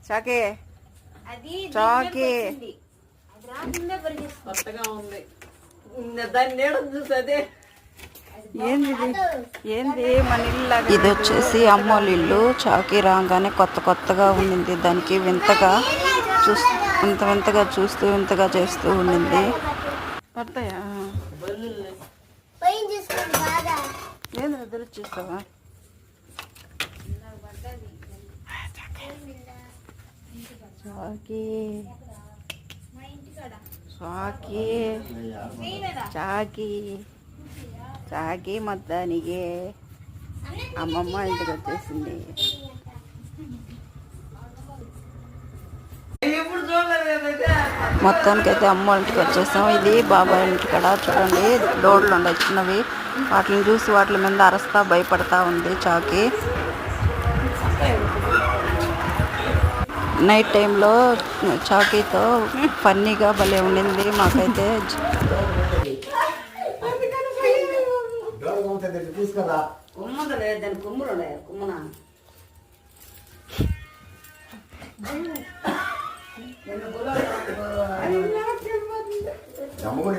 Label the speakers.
Speaker 1: చాకే చాకే
Speaker 2: కొత్తగా ఉంది దాన్ని నీడ చూసే
Speaker 1: ఏంది మన ఇల్లు. ఇది వచ్చేసి అమ్మోళ్ళ ఇల్లు. చాకి రాగానే కొత్తగా ఉండింది. దానికి వింతగా వింతగా చేస్తూ ఉండింది. పడతాయా ఏంది వదిలి చూస్తావా? చాకి చాకి చాకి చాకి మొత్తానికి అమ్మమ్మ ఇంటికి వచ్చేసింది. మొత్తానికైతే అమ్మ ఇంటికి వచ్చేసాం. ఇది బాబాయ్ ఇంటికాడ చూడండి డోర్లు ఉండే చిన్నవి. వాటిని చూసి వాటి మీద అరస్తా భయపడతా ఉంది చాకి. నైట్ టైంలో చాకీతో ఫన్నీగా భలే ఉండింది మాకైతే.
Speaker 3: అమ్మ కూడా